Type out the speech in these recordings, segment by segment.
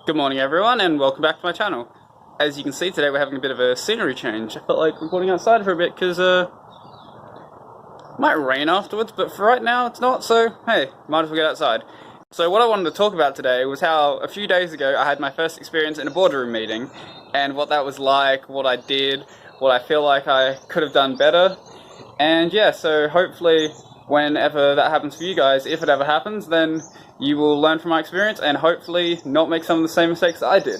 Good morning everyone and welcome back to my channel. As you can see today we're having a bit of a scenery change. I felt like recording outside for a bit because it might rain afterwards, but for right now it's not, so hey, might as well get outside. So what I wanted to talk about today was how a few days ago I had my first experience in a boardroom meeting and what that was like, what I did, what I feel like I could have done better. And yeah, so hopefully whenever that happens for you guys, if it ever happens, then you will learn from my experience and hopefully not make some of the same mistakes that I did.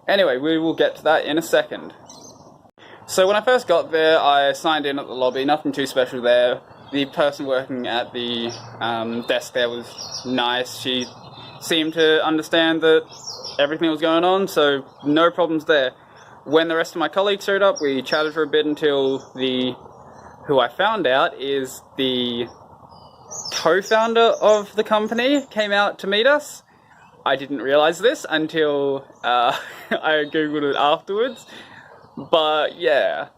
Anyway, we will get to that in a second. So when I first got there, I signed in at the lobby, nothing too special there. The person working at the desk there was nice. She seemed to understand that everything was going on, so no problems there. When the rest of my colleagues showed up, we chatted for a bit until who I found out is the co-founder of the company came out to meet us. I didn't realize this until I googled it afterwards, but yeah,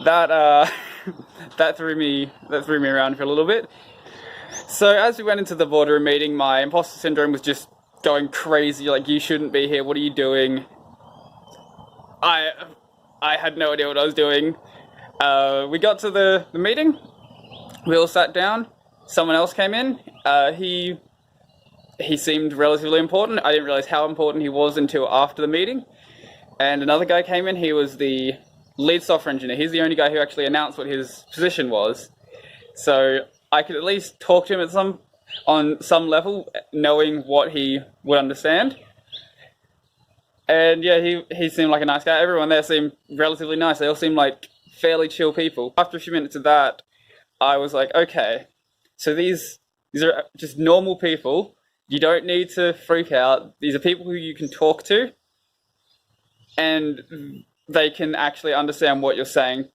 that that threw me around for a little bit. So as we went into the boardroom meeting, my imposter syndrome was just going crazy. Like, you shouldn't be here. What are you doing? I had no idea what I was doing. We got to the meeting. We all sat down. Someone else came in. He seemed relatively important. I didn't realize how important he was until after the meeting. And another guy came in. He was the lead software engineer. He's the only guy who actually announced what his position was. So I could at least talk to him on some level, knowing what he would understand. And yeah, he seemed like a nice guy. Everyone there seemed relatively nice. They all seemed like fairly chill people. After a few minutes of that, I was like, okay, so these are just normal people. You don't need to freak out. These are people who you can talk to, and they can actually understand what you're saying.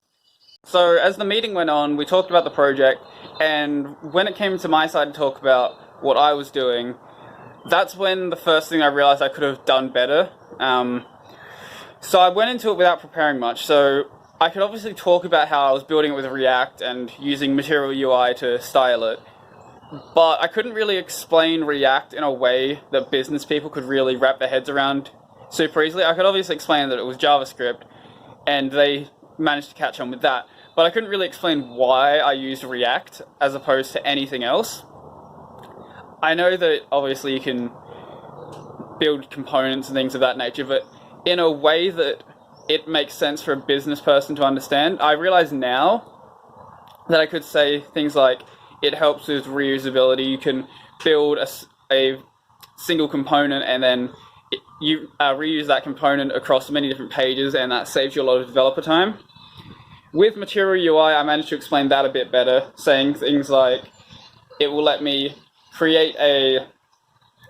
So as the meeting went on, we talked about the project, and when it came to my side to talk about what I was doing, that's when the first thing I realized I could have done better. So I went into it without preparing much. So I could obviously talk about how I was building it with React and using Material UI to style it, but I couldn't really explain React in a way that business people could really wrap their heads around super easily. I could obviously explain that it was JavaScript, and they managed to catch on with that, but I couldn't really explain why I used React as opposed to anything else. I know that obviously you can build components and things of that nature, but in a way that it makes sense for a business person to understand. I realize now that I could say things like, it helps with reusability. You can build a single component and then you reuse that component across many different pages, and that saves you a lot of developer time. With Material UI, I managed to explain that a bit better, saying things like, it will let me create a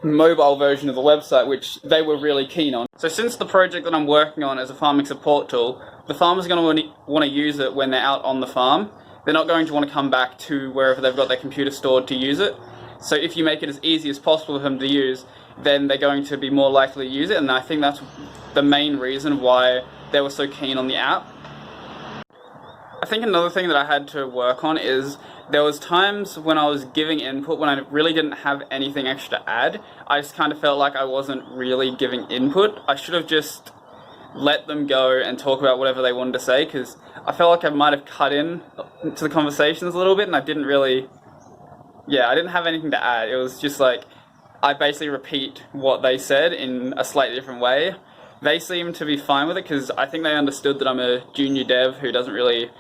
mobile version of the website, which they were really keen on. So since the project that I'm working on is a farming support tool, the farmers are going to want to use it when they're out on the farm. They're not going to want to come back to wherever they've got their computer stored to use it. So if you make it as easy as possible for them to use, then they're going to be more likely to use it, and I think that's the main reason why they were so keen on the app. I think another thing that I had to work on is there was times when I was giving input when I really didn't have anything extra to add. I just kind of felt like I wasn't really giving input. I should have just let them go and talk about whatever they wanted to say, because I felt like I might have cut in to the conversations a little bit, and I didn't have anything to add. It was just like, I basically repeat what they said in a slightly different way. They seemed to be fine with it, because I think they understood that I'm a junior dev who doesn't really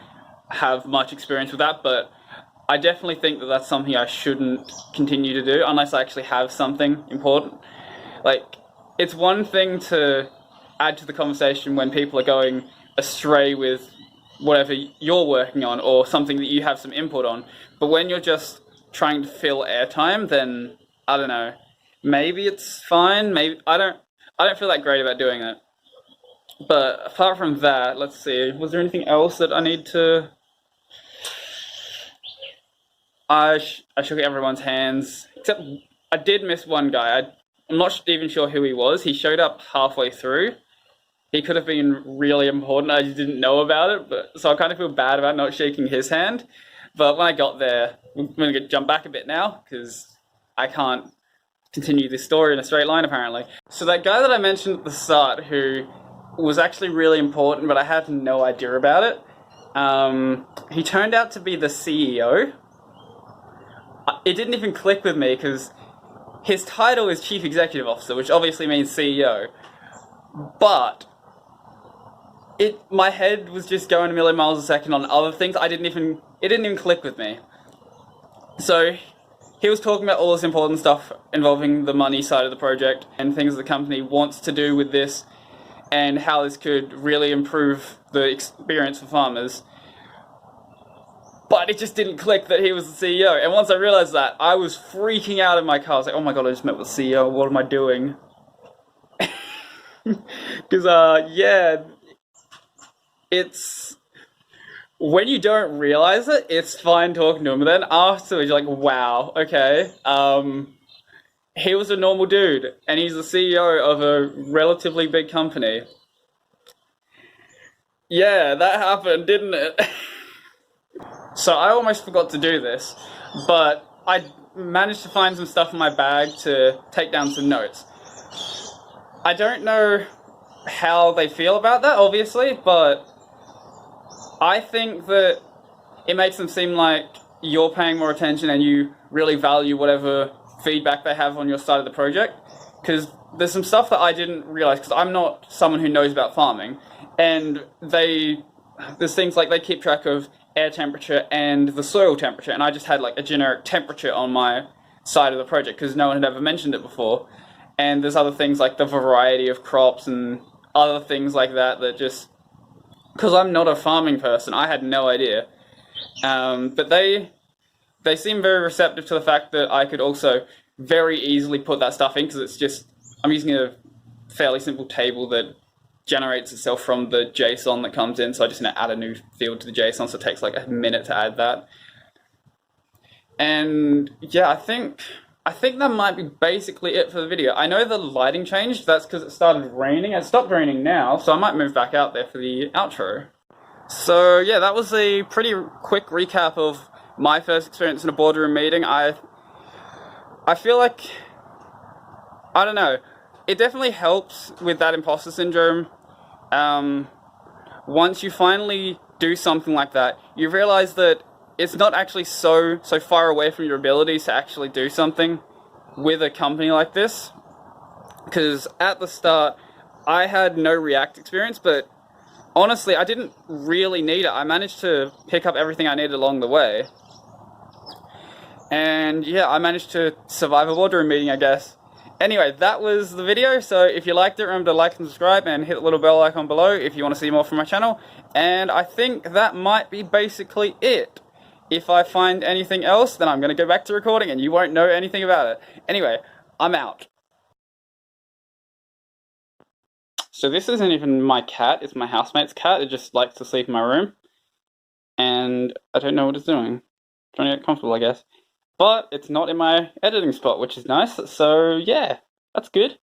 have much experience with that, but I definitely think that that's something I shouldn't continue to do unless I actually have something important. Like, it's one thing to add to the conversation when people are going astray with whatever you're working on or something that you have some input on, but when you're just trying to fill airtime, then I don't know, maybe it's fine, maybe I don't feel that great about doing it. But apart from that, let's see, was there anything else that I need to... I shook everyone's hands, except I did miss one guy. I'm not even sure who he was. He showed up halfway through. He could have been really important. I just didn't know about it, so I kind of feel bad about not shaking his hand. But when I got there, I'm going to jump back a bit now, because I can't continue this story in a straight line, apparently. So that guy that I mentioned at the start, who was actually really important, but I had no idea about it, he turned out to be the CEO. It didn't even click with me, because his title is Chief Executive Officer, which obviously means CEO. But my head was just going a million miles a second on other things. It didn't even click with me. So he was talking about all this important stuff involving the money side of the project and things the company wants to do with this and how this could really improve the experience for farmers. But it just didn't click that he was the CEO. And once I realized that, I was freaking out in my car. I was like, oh my god, I just met with the CEO. What am I doing? Because, yeah, it's... when you don't realize it, it's fine talking to him. But then afterwards, you're like, wow, okay. He was a normal dude, and he's the CEO of a relatively big company. Yeah, that happened, didn't it? So I almost forgot to do this, but I managed to find some stuff in my bag to take down some notes. I don't know how they feel about that, obviously, but I think that it makes them seem like you're paying more attention and you really value whatever feedback they have on your side of the project. Because there's some stuff that I didn't realize, because I'm not someone who knows about farming, and there's things like they keep track of air temperature and the soil temperature, and I just had like a generic temperature on my side of the project because no one had ever mentioned it before. And there's other things like the variety of crops and other things like that just, because I'm not a farming person, I had no idea. But they seem very receptive to the fact that I could also very easily put that stuff in, because it's just, I'm using a fairly simple table that generates itself from the JSON that comes in, so I just need to add a new field to the JSON, so it takes like a minute to add that. And yeah, I think that might be basically it for the video. I know the lighting changed, that's because it started raining. It stopped raining now, so I might move back out there for the outro. So yeah, that was a pretty quick recap of my first experience in a boardroom meeting. I feel like, I don't know, it definitely helps with that imposter syndrome. Once you finally do something like that, you realize that it's not actually so far away from your abilities to actually do something with a company like this. Because at the start, I had no React experience, but honestly, I didn't really need it. I managed to pick up everything I needed along the way. And yeah, I managed to survive a boardroom meeting, I guess. Anyway, that was the video, so if you liked it, remember to like and subscribe and hit the little bell icon below if you want to see more from my channel. And I think that might be basically it. If I find anything else, then I'm going to go back to recording and you won't know anything about it. Anyway, I'm out. So this isn't even my cat, it's my housemate's cat. It just likes to sleep in my room. And I don't know what it's doing. Trying to get comfortable, I guess. But it's not in my editing spot, which is nice. So yeah, that's good.